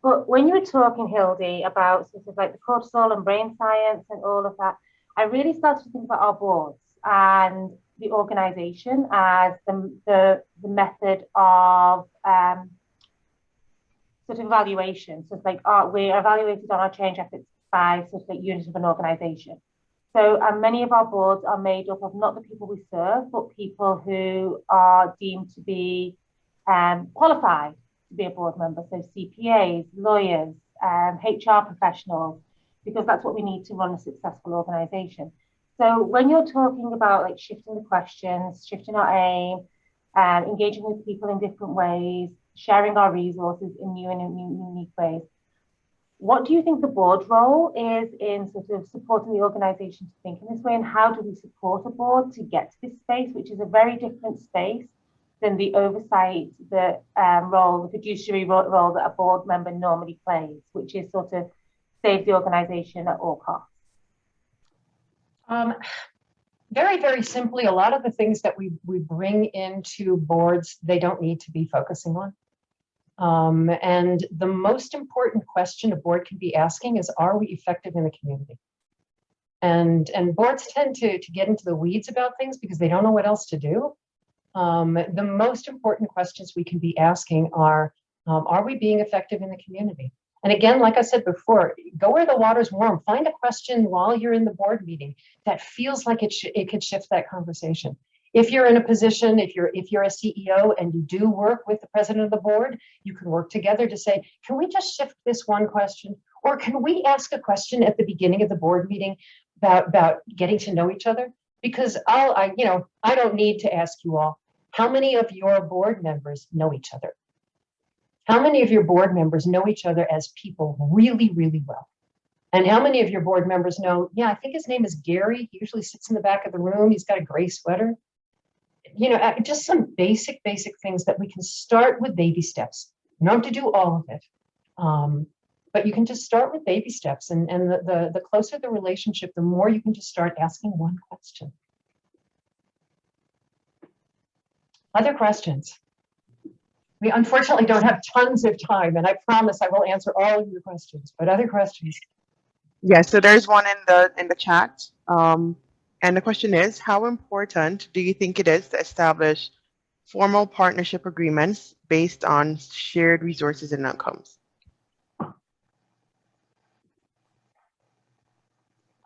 But when you were talking, Hildy, about sort of like the cortisol and brain science and all of that, I really started to think about our boards and the organization as the method of sort of evaluation. So it's like we're evaluated on our change efforts by sort of like unit of an organization. So many of our boards are made up of not the people we serve, but people who are deemed to be qualified to be a board member. So CPAs, lawyers, HR professionals, because that's what we need to run a successful organization. So when you're talking about like shifting the questions, shifting our aim, engaging with people in different ways, sharing our resources in new and unique ways, what do you think the board role is in sort of supporting the organization to think in this way, and how do we support a board to get to this space, which is a very different space than the oversight, the role, the fiduciary role that a board member normally plays, which is sort of save the organization at all costs? Very, very simply, a lot of the things that we bring into boards, they don't need to be focusing on. And the most important question a board can be asking is, are we effective in the community? And boards tend to get into the weeds about things because they don't know what else to do. The most important questions we can be asking are we being effective in the community? And again, like I said before, go where the water's warm. Find a question while you're in the board meeting that feels like it could shift that conversation. If you're in a position, if you're a CEO and you do work with the president of the board, you can work together to say, can we just shift this one question? Or can we ask a question at the beginning of the board meeting about getting to know each other? Because I don't need to ask you all, how many of your board members know each other? How many of your board members know each other as people really, really well? And how many of your board members know, yeah, I think his name is Gary. He usually sits in the back of the room. He's got a gray sweater. Just some basic things that we can start with baby steps. You don't have to do all of it. But you can just start with baby steps. And the closer the relationship, the more you can just start asking one question. Other questions? We unfortunately don't have tons of time, and I promise I will answer all of your questions, but other questions? Yes, so there's one in the chat. And the question is, how important do you think it is to establish formal partnership agreements based on shared resources and outcomes?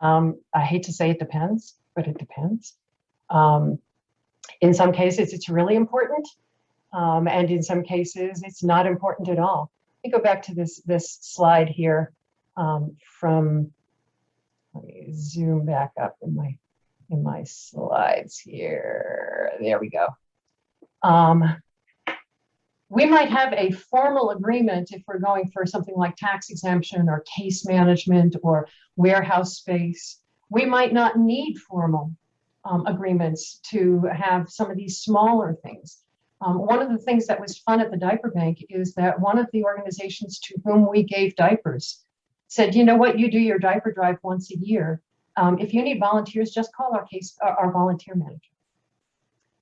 I hate to say it depends, but it depends. In some cases, it's really important. And in some cases, it's not important at all. Let me go back to this slide here let me zoom back up in my slides here. There we go. We might have a formal agreement if we're going for something like tax exemption or case management or warehouse space. We might not need formal agreements to have some of these smaller things. One of the things that was fun at the diaper bank is that one of the organizations to whom we gave diapers said, you know what, you do your diaper drive once a year. If you need volunteers, just call our volunteer manager.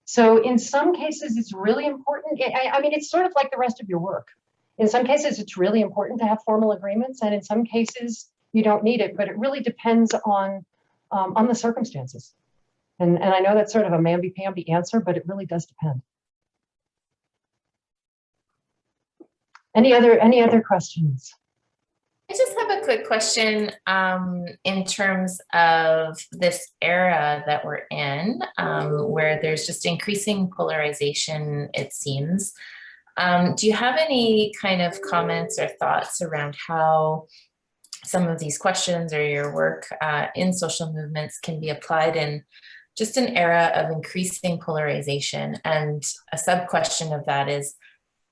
So in some cases, it's really important. I mean, it's sort of like the rest of your work. In some cases, it's really important to have formal agreements, and in some cases, you don't need it, but it really depends on the circumstances. And I know that's sort of a mamby-pamby answer, but it really does depend. Any other questions? I just have a a quick question in terms of this era that we're in, where there's just increasing polarization, it seems. Do you have any kind of comments or thoughts around how some of these questions or your work in social movements can be applied in just an era of increasing polarization? And a sub-question of that is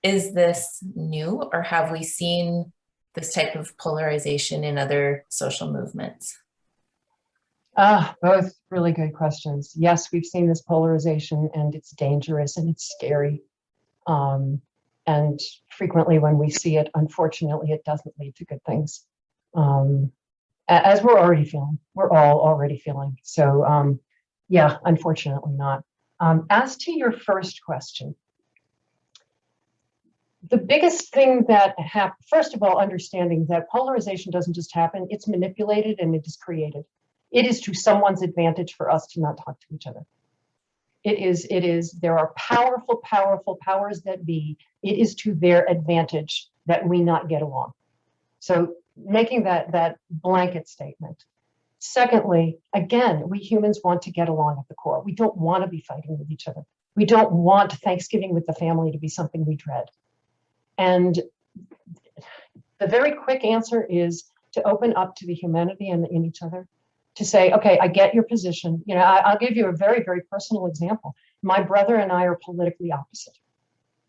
this new, or have we seen this type of polarization in other social movements? Both really good questions. Yes, we've seen this polarization, and it's dangerous and it's scary. And frequently when we see it, unfortunately, it doesn't lead to good things. As we're already feeling, we're all already feeling. So yeah, unfortunately not. As to your first question, the biggest thing that happens, first of all, understanding that polarization doesn't just happen, it's manipulated and it is created. It is to someone's advantage for us to not talk to each other. There are powerful powers that be. It is to their advantage that we not get along. So making that blanket statement. Secondly, again, we humans want to get along at the core. We don't want to be fighting with each other. We don't want Thanksgiving with the family to be something we dread. And the very quick answer is to open up to the humanity in each other, to say, okay, I get your position. You know, I'll give you a very, very personal example. My brother and I are politically opposite,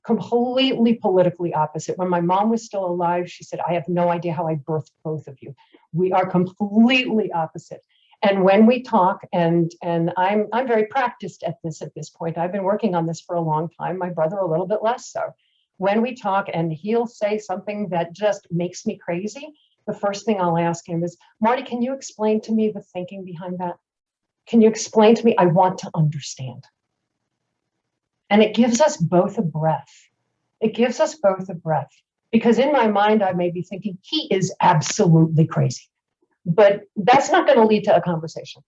completely politically opposite. When my mom was still alive, she said, I have no idea how I birthed both of you. We are completely opposite. And when we talk, and I'm very practiced at this point. I've been working on this for a long time. My brother a little bit less so. When we talk and he'll say something that just makes me crazy, the first thing I'll ask him is, Marty, can you explain to me the thinking behind that? Can you explain to me? I want to understand. And it gives us both a breath. It gives us both a breath. Because in my mind, I may be thinking, he is absolutely crazy. But that's not going to lead to a conversation.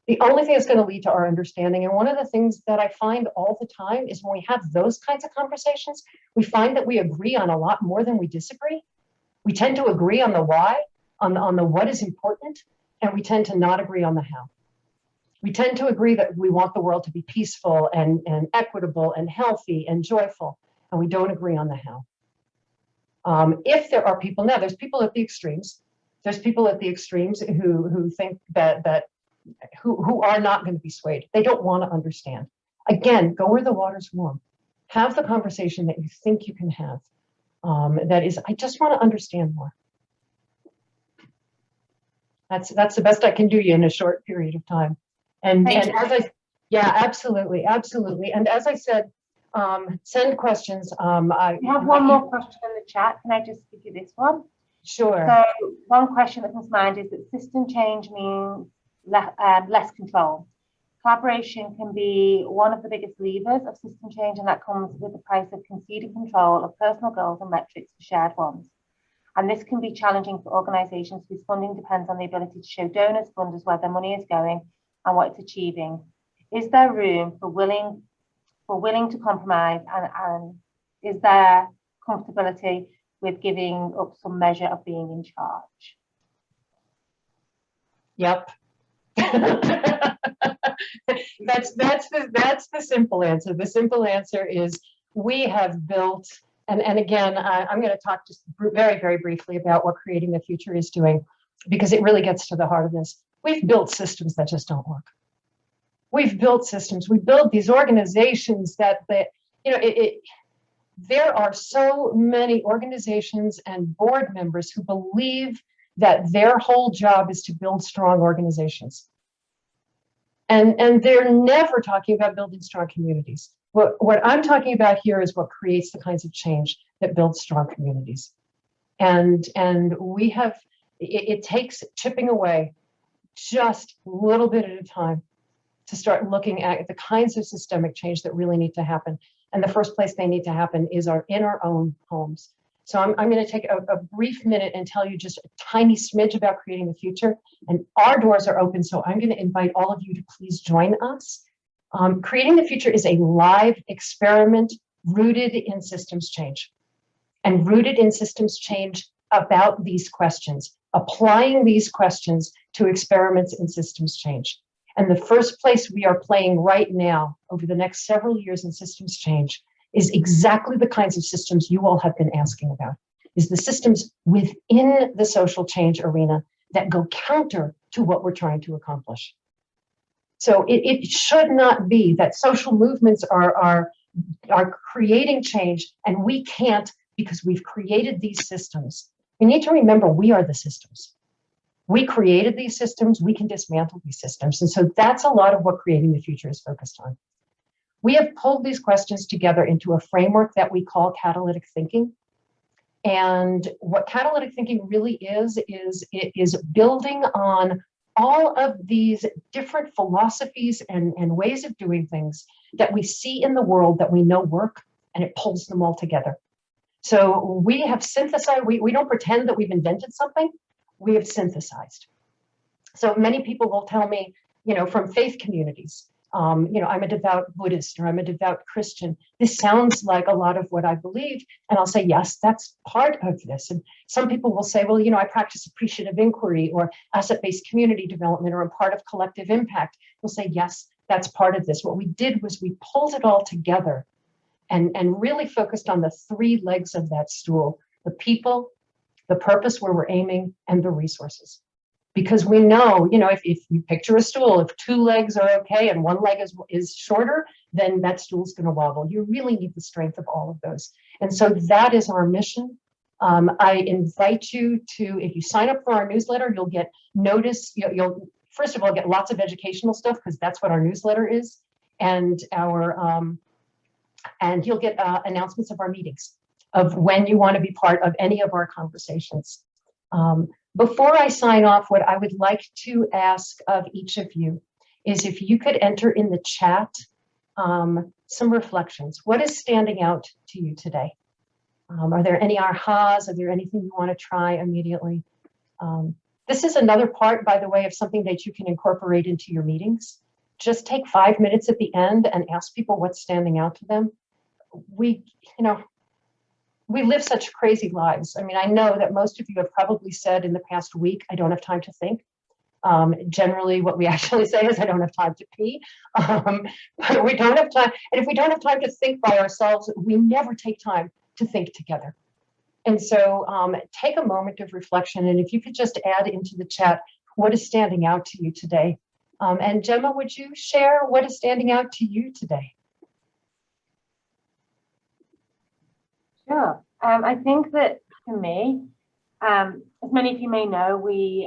The only thing that's going to lead to our understanding, and one of the things that I find all the time is when we have those kinds of conversations, we find that we agree on a lot more than we disagree. We tend to agree on the why, on the what is important, and we tend to not agree on the how. We tend to agree that we want the world to be peaceful and equitable and healthy and joyful, and we don't agree on the how. If there are people, now there's people at the extremes. There's people at the extremes who think who are not going to be swayed. They don't want to understand. Again, go where the water's warm. Have the conversation that you think you can have. That is, I just want to understand more. That's the best I can do you in a short period of time. And as yeah, absolutely. And as I said, send questions. I have one more question in the chat. Can I just give you this one? Sure. So one question that comes to mind is that system change means less control. Collaboration can be one of the biggest levers of system change, and that comes with the price of conceding control of personal goals and metrics for shared ones. And this can be challenging for organisations whose funding depends on the ability to show donors, funders where their money is going and what it's achieving. Is there room for willing to compromise, and is there comfortability with giving up some measure of being in charge? Yep. That's the simple answer. The simple answer is we have built, and again, I'm going to talk just very, very briefly about what Creating the Future is doing, because it really gets to the heart of this. We've built systems that just don't work. We've built systems. We build these organizations that you know, there are so many organizations and board members who believe that their whole job is to build strong organizations. And they're never talking about building strong communities. What I'm talking about here is what creates the kinds of change that builds strong communities. And we have, it takes chipping away just a little bit at a time to start looking at the kinds of systemic change that really need to happen. And the first place they need to happen is in our own homes. So I'm going to take a brief minute and tell you just a tiny smidge about Creating the Future. And our doors are open, so I'm going to invite all of you to please join us. Creating the Future is a live experiment rooted in systems change. And rooted in systems change about these questions applying these questions to experiments in systems change. And the first place we are playing right now over the next several years in systems change is exactly the kinds of systems you all have been asking about, is the systems within the social change arena that go counter to what we're trying to accomplish. So it should not be that social movements are creating change and we can't because we've created these systems. We need to remember we are the systems. We created these systems, we can dismantle these systems. And so that's a lot of what Creating the Future is focused on. We have pulled these questions together into a framework that we call catalytic thinking. And what catalytic thinking really is it is building on all of these different philosophies and ways of doing things that we see in the world that we know work, and it pulls them all together. So we have synthesized, we don't pretend that we've invented something, we have synthesized. So many people will tell me, from faith communities, I'm a devout Buddhist or I'm a devout Christian. This sounds like a lot of what I believe. And I'll say, yes, that's part of this. And some people will say, well, I practice appreciative inquiry or asset-based community development, or I'm part of collective impact. We'll say, yes, that's part of this. What we did was we pulled it all together and really focused on the three legs of that stool: the people, the purpose where we're aiming, and the resources. Because we know, if you picture a stool, if two legs are okay and one leg is shorter, then that stool's going to wobble. You really need the strength of all of those. And so that is our mission. I invite you to, if you sign up for our newsletter, you'll get notice. You'll first of all get lots of educational stuff, because that's what our newsletter is, and and you'll get announcements of our meetings, of when you want to be part of any of our conversations. Before I sign off, what I would like to ask of each of you is if you could enter in the chat some reflections. What is standing out to you today? Are there any ahas? Are there anything you want to try immediately? This is another part, by the way, of something that you can incorporate into your meetings. Just take 5 minutes at the end and ask people what's standing out to them. We live such crazy lives. I mean, I know that most of you have probably said in the past week, I don't have time to think. Generally, what we actually say is, I don't have time to pee. But we don't have time. And if we don't have time to think by ourselves, we never take time to think together. And so take a moment of reflection. And if you could just add into the chat, what is standing out to you today? And Gemma, would you share what is standing out to you today? Sure. I think that for me, as many of you may know, we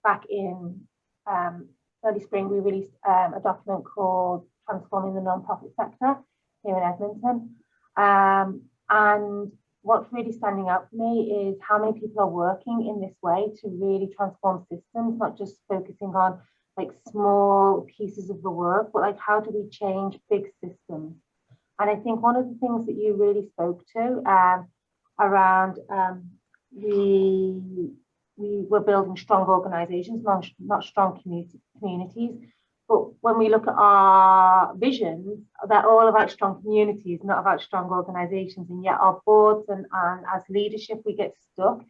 back in early spring, we released a document called Transforming the Nonprofit Sector here in Edmonton. And what's really standing out for me is how many people are working in this way to really transform systems, not just focusing on like small pieces of the work, but like how do we change big systems? And I think one of the things that you really spoke to around we were building strong organizations, not strong communities. But when we look at our visions, they're all about strong communities, not about strong organizations. And yet our boards and as leadership, we get stuck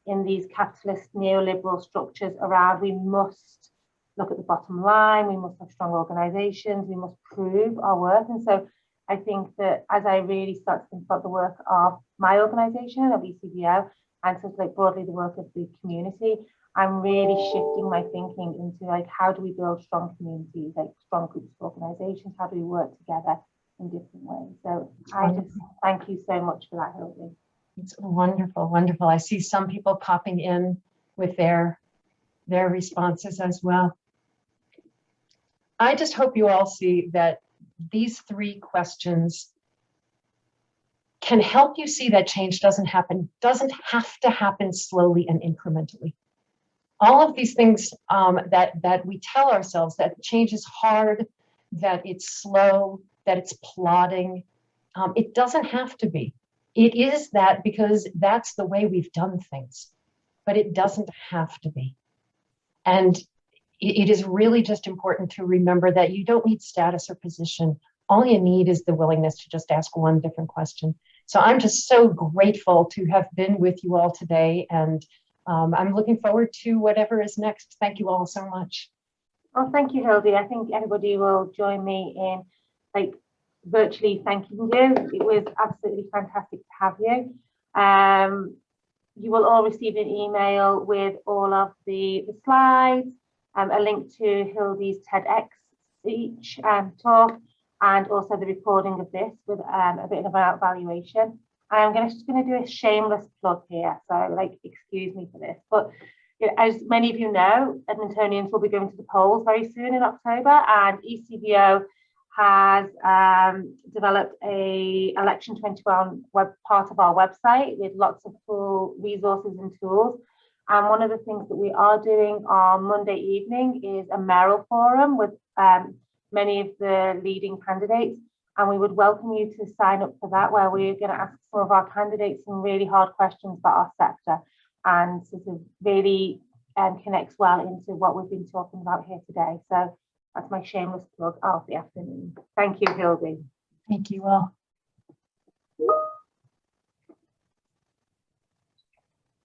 in these capitalist neoliberal structures around we must look at the bottom line, we must have strong organizations, we must prove our worth. And so I think that as I really start to think about the work of my organization, of ECBO, and sort of like broadly the work of the community, I'm really shifting my thinking into like, how do we build strong communities, like strong groups of organizations? How do we work together in different ways? So I just thank you so much for that, Hildy. It's wonderful, wonderful. I see some people popping in with their responses as well. I just hope you all see that these three questions can help you see that change doesn't have to happen slowly and incrementally. All of these things that we tell ourselves, that change is hard, that it's slow, that it's plodding, it doesn't have to be. It is that because that's the way we've done things, but it doesn't have to be. And it is really just important to remember that you don't need status or position. All you need is the willingness to just ask one different question. So I'm just so grateful to have been with you all today and I'm looking forward to whatever is next. Thank you all so much. Well, thank you, Hildy. I think everybody will join me in like virtually thanking you. It was absolutely fantastic to have you. You will all receive an email with all of the slides, a link to Hildy's TEDx speech talk, and also the recording of this with a bit of an evaluation. I'm just going to do a shameless plug here, so like excuse me for this, but as many of you know, Edmontonians will be going to the polls very soon in October, and ECVO has developed a Election 21 web part of our website with lots of cool resources and tools. And one of the things that we are doing on Monday evening is a mayoral forum with many of the leading candidates. And we would welcome you to sign up for that, where we're going to ask some of our candidates some really hard questions about our sector, and sort of really connects well into what we've been talking about here today. So that's my shameless plug of the afternoon. Thank you, Hildy. Thank you all.